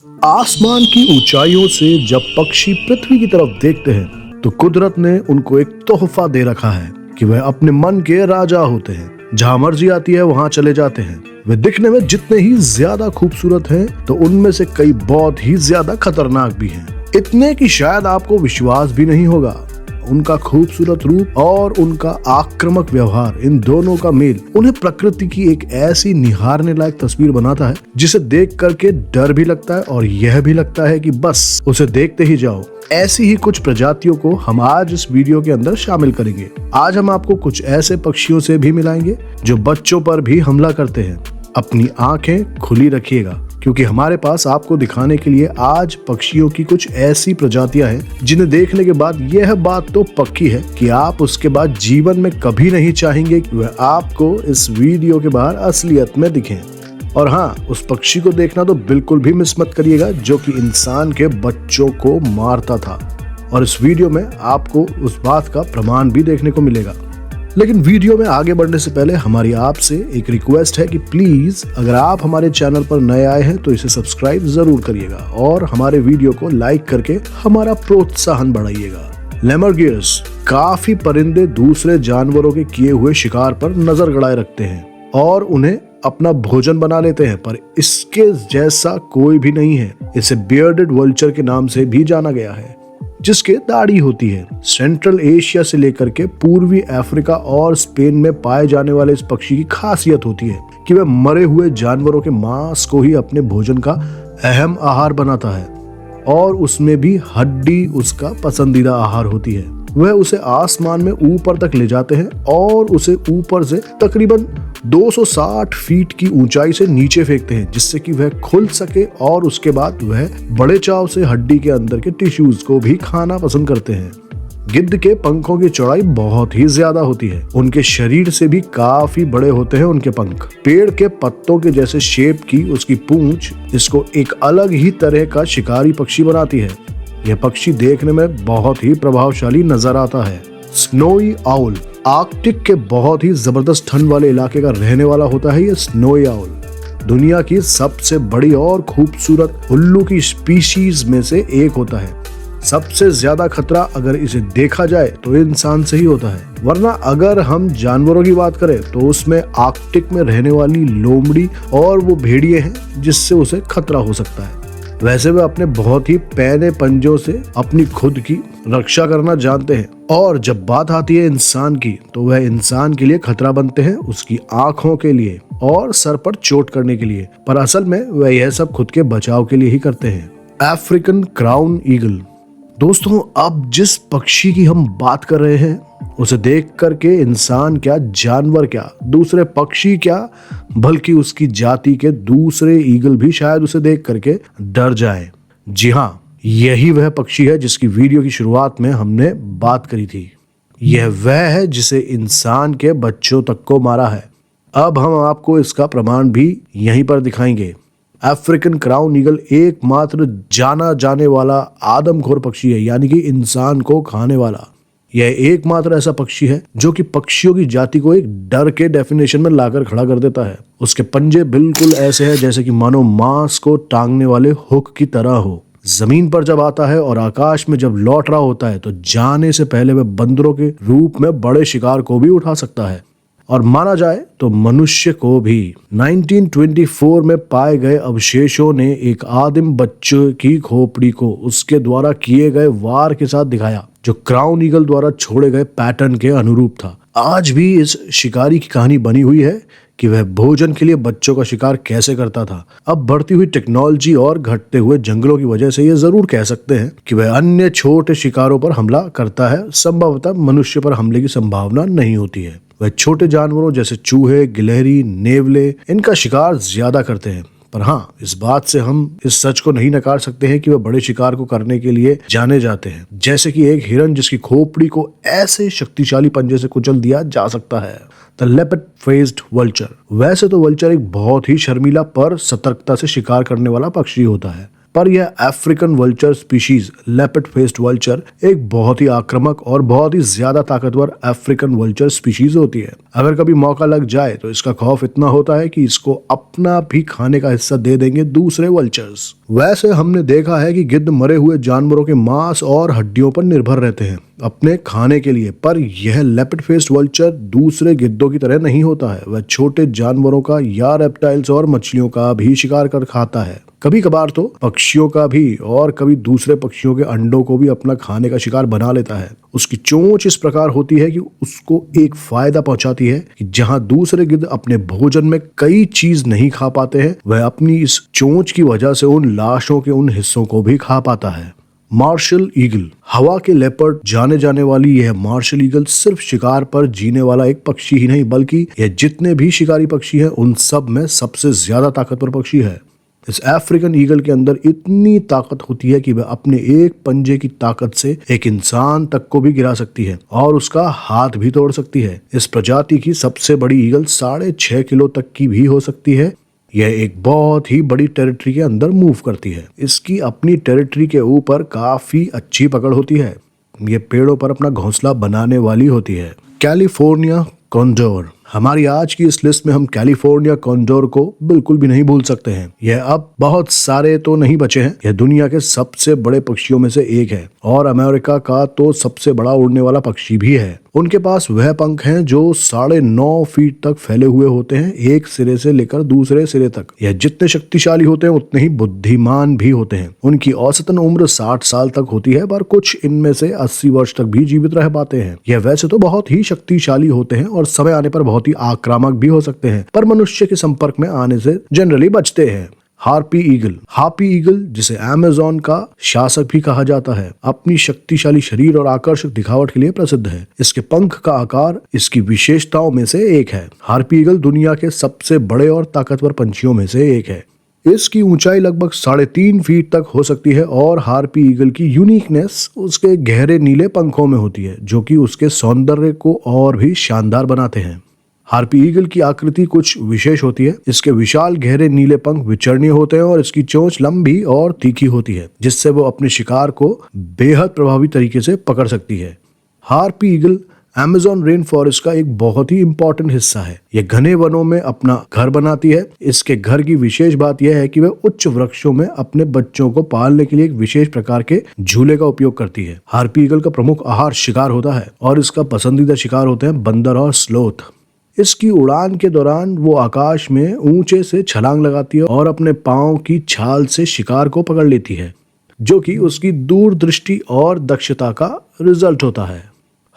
आसमान की ऊंचाइयों से जब पक्षी पृथ्वी की तरफ देखते हैं तो कुदरत ने उनको एक तोहफा दे रखा है कि वह अपने मन के राजा होते हैं। जहां मर्जी आती है वहां चले जाते हैं। वे दिखने में जितने ही ज्यादा खूबसूरत हैं तो उनमें से कई बहुत ही ज्यादा खतरनाक भी हैं। इतने कि शायद आपको विश्वास भी नहीं होगा। उनका खूबसूरत रूप और उनका आक्रामक व्यवहार, इन दोनों का मेल उन्हें प्रकृति की एक ऐसी निहारने लायक तस्वीर बनाता है जिसे देख करके डर भी लगता है और यह भी लगता है कि बस उसे देखते ही जाओ। ऐसी ही कुछ प्रजातियों को हम आज इस वीडियो के अंदर शामिल करेंगे। आज हम आपको कुछ ऐसे पक्षियों से भी मिलाएंगे जो बच्चों पर भी हमला करते हैं। अपनी आंखें खुली रखिएगा क्योंकि हमारे पास आपको दिखाने के लिए आज पक्षियों की कुछ ऐसी प्रजातियां हैं जिन्हें देखने के बाद यह बात तो पक्की है कि आप उसके बाद जीवन में कभी नहीं चाहेंगे कि वह आपको इस वीडियो के बाहर असलियत में दिखें। और हाँ, उस पक्षी को देखना तो बिल्कुल भी मिस मत करिएगा जो कि इंसान के बच्चों को मारता था। और इस वीडियो में आपको उस बात का प्रमाण भी देखने को मिलेगा। लेकिन वीडियो में आगे बढ़ने से पहले हमारी आपसे एक रिक्वेस्ट है कि प्लीज अगर आप हमारे चैनल पर नए आए हैं तो इसे सब्सक्राइब जरूर करिएगा और हमारे वीडियो को लाइक करके हमारा प्रोत्साहन बढ़ाइएगा। लेमरगियर्स काफी परिंदे दूसरे जानवरों के किए हुए शिकार पर नजर गड़ाए रखते हैं और उन्हें अपना भोजन बना लेते हैं, पर इसके जैसा कोई भी नहीं है। इसे बियर्डेड वल्चर के नाम से भी जाना गया है जिसके दाढ़ी होती है। सेंट्रल एशिया से लेकर के पूर्वी अफ्रीका और स्पेन में पाए जाने वाले इस पक्षी की खासियत होती है कि वह मरे हुए जानवरों के मांस को ही अपने भोजन का अहम आहार बनाता है और उसमें भी हड्डी उसका पसंदीदा आहार होती है। वह उसे आसमान में ऊपर तक ले जाते हैं और उसे ऊपर से तकरीबन 260 फीट की ऊंचाई से नीचे फेंकते हैं जिससे कि वह खुल सके और उसके बाद वह बड़े चाव से हड्डी के अंदर के टिश्यूज को भी खाना पसंद करते हैं। गिद्ध के पंखों की चौड़ाई बहुत ही ज्यादा होती है। उनके शरीर से भी काफी बड़े होते हैं उनके पंख। पेड़ के पत्तों के जैसे शेप की उसकी पूंछ इसको एक अलग ही तरह का शिकारी पक्षी बनाती है। यह पक्षी देखने में बहुत ही प्रभावशाली नजर आता है। स्नोई आउल आर्कटिक के बहुत ही जबरदस्त ठंड वाले इलाके का रहने वाला होता है। यह स्नोई आउल दुनिया की सबसे बड़ी और खूबसूरत उल्लू की स्पीशीज में से एक होता है। सबसे ज्यादा खतरा अगर इसे देखा जाए तो इंसान से ही होता है, वरना अगर हम जानवरों की बात करें तो उसमें आर्कटिक में रहने वाली लोमड़ी और वो भेड़िए हैं जिससे उसे खतरा हो सकता है। वैसे वे अपने बहुत ही पैने पंजों से अपनी खुद की रक्षा करना जानते हैं और जब बात आती है इंसान की तो वह इंसान के लिए खतरा बनते हैं, उसकी आंखों के लिए और सर पर चोट करने के लिए, पर असल में वह यह सब खुद के बचाव के लिए ही करते हैं। अफ्रीकन क्राउन ईगल दोस्तों, अब जिस पक्षी की हम बात कर रहे हैं उसे देख करके इंसान क्या, जानवर क्या, दूसरे पक्षी क्या, बल्कि उसकी जाति के दूसरे ईगल भी शायद उसे देख करके डर जाएं। जी हाँ, यही वह पक्षी है जिसकी वीडियो की शुरुआत में हमने बात करी थी। यह वह है जिसे इंसान के बच्चों तक को मारा है। अब हम आपको इसका प्रमाण भी यहीं पर दिखाएंगे। अफ्रीकन क्राउन ईगल एकमात्र जाना जाने वाला आदमखोर पक्षी है, यानी कि इंसान को खाने वाला। यह एकमात्र ऐसा पक्षी है जो कि पक्षियों की जाति को एक डर के डेफिनेशन में लाकर खड़ा कर देता है। उसके पंजे बिल्कुल ऐसे हैं जैसे कि मानो मांस को टांगने वाले हुक की तरह हो। जमीन पर जब आता है और आकाश में जब लौट रहा होता है तो जाने से पहले वह बंदरों के रूप में बड़े शिकार को भी उठा सकता है और माना जाए तो मनुष्य को भी। 1924 में पाए गए अवशेषों ने एक आदिम बच्चे की खोपड़ी को उसके द्वारा किए गए वार के साथ दिखाया जो क्राउन ईगल द्वारा छोड़े गए पैटर्न के अनुरूप था। आज भी इस शिकारी की कहानी बनी हुई है कि वह भोजन के लिए बच्चों का शिकार कैसे करता था। अब बढ़ती हुई टेक्नोलॉजी और घटते हुए जंगलों की वजह से ये जरूर कह सकते हैं कि वह अन्य छोटे शिकारों पर हमला करता है। संभवतः मनुष्य पर हमले की संभावना नहीं होती है। वह छोटे जानवरों जैसे चूहे, गिलहरी, नेवले इनका शिकार ज्यादा करते हैं। पर हाँ, इस बात से हम इस सच को नहीं नकार सकते हैं कि वह बड़े शिकार को करने के लिए जाने जाते हैं, जैसे कि एक हिरन जिसकी खोपड़ी को ऐसे शक्तिशाली पंजे से कुचल दिया जा सकता है। The leopard faced vulture. वैसे तो वल्चर एक बहुत ही शर्मीला पर सतर्कता से शिकार करने वाला पक्षी होता है, पर यह African vulture species leopard faced vulture एक बहुत ही आक्रामक और बहुत ही ज्यादा ताकतवर अफ्रीकन वल्चर स्पीशीज होती है। अगर कभी मौका लग जाए तो इसका खौफ इतना होता है कि इसको अपना भी खाने का हिस्सा दे देंगे दूसरे वल्चर्स। वैसे हमने देखा है कि गिद्ध मरे हुए जानवरों के मांस और हड्डियों पर निर्भर रहते हैं अपने खाने के लिए, पर यह लेपर्ड फेस्ड वल्चर दूसरे गिद्धों की तरह नहीं होता है। वह छोटे जानवरों का या रेप्टाइल्स और मछलियों का भी शिकार कर खाता है, कभी कभार तो पक्षियों का भी, और कभी दूसरे पक्षियों के अंडों को भी अपना खाने का शिकार बना लेता है। उसकी चोंच इस प्रकार होती है कि उसको एक फायदा पहुंचाती है कि जहां दूसरे गिद्ध अपने भोजन में कई चीज नहीं खा पाते हैं, वह अपनी इस चोंच की वजह से उन लाशों के उन हिस्सों को भी खा पाता है। मार्शल ईगल, हवा के लेपर्ड जाने जाने वाली यह मार्शल ईगल सिर्फ शिकार पर जीने वाला एक पक्षी ही नहीं, बल्कि यह जितने भी शिकारी पक्षी हैं उन सब में सबसे ज्यादा ताकतवर पक्षी है। इस अफ्रीकन ईगल के अंदर इतनी ताकत होती है कि वह अपने एक पंजे की ताकत से एक इंसान तक को भी गिरा सकती है और उसका हाथ भी तोड़ सकती है। इस प्रजाति की सबसे बड़ी ईगल 6.5 किलो तक की भी हो सकती है। यह एक बहुत ही बड़ी टेरिटरी के अंदर मूव करती है। इसकी अपनी टेरिटरी के ऊपर काफी अच्छी पकड़ होती है। ये पेड़ों पर अपना घोंसला बनाने वाली होती है। कैलिफोर्निया कॉन्डोर, हमारी आज की इस लिस्ट में हम कैलिफोर्निया कॉन्डोर को बिल्कुल भी नहीं भूल सकते हैं। यह अब बहुत सारे तो नहीं बचे हैं। यह दुनिया के सबसे बड़े पक्षियों में से एक है और अमेरिका का तो सबसे बड़ा उड़ने वाला पक्षी भी है। उनके पास वह पंख हैं जो 9.5 फीट तक फैले हुए होते हैं, एक सिरे से लेकर दूसरे सिरे तक। यह जितने शक्तिशाली होते हैं उतने ही बुद्धिमान भी होते हैं। उनकी औसतन उम्र 60 साल तक होती है, पर कुछ इनमें से 80 वर्ष तक भी जीवित रह पाते हैं। यह वैसे तो बहुत ही शक्तिशाली होते हैं और समय आने पर बहुत ही आक्रामक भी हो सकते हैं, पर मनुष्य के संपर्क में आने से जनरली बचते हैं। हार्पी ईगल, हार्पी ईगल जिसे अमेज़न का शासक भी कहा जाता है, अपनी शक्तिशाली शरीर और आकर्षक दिखावट के लिए प्रसिद्ध है। इसके पंख का आकार इसकी विशेषताओं में से एक है। हार्पी ईगल दुनिया के सबसे बड़े और ताकतवर पंछियों में से एक है। इसकी ऊंचाई लगभग 3.5 फीट तक हो सकती है और हार्पी ईगल की यूनिकनेस उसके गहरे नीले पंखों में होती है, जो कि उसके सौंदर्य को और भी शानदार बनाते हैं। हार्पी ईगल की आकृति कुछ विशेष होती है। इसके विशाल गहरे नीले पंख विचरणीय होते हैं और इसकी चोंच लंबी और तीखी होती है, जिससे वो अपने शिकार को बेहद प्रभावी तरीके से पकड़ सकती है। Harpy eagle Amazon rain forest का एक बहुत ही इंपॉर्टेंट हिस्सा है। यह घने वनों में अपना घर बनाती है। इसके घर की विशेष बात यह है कि वह उच्च वृक्षों में अपने बच्चों को पालने के लिए एक विशेष प्रकार के झूले का उपयोग करती है। हार्पी ईगल का प्रमुख आहार शिकार होता है और इसका पसंदीदा शिकार होते हैं बंदर और स्लोथ। इसकी उड़ान के दौरान वो आकाश में ऊंचे से छलांग लगाती है और अपने पांव की छाल से शिकार को पकड़ लेती है, जो कि उसकी दूरदृष्टि और दक्षता का रिजल्ट होता है।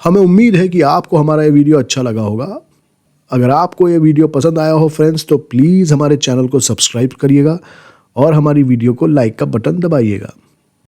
हमें उम्मीद है कि आपको हमारा ये वीडियो अच्छा लगा होगा। अगर आपको ये वीडियो पसंद आया हो फ्रेंड्स, तो प्लीज़ हमारे चैनल को सब्सक्राइब करिएगा और हमारी वीडियो को लाइक का बटन दबाइएगा।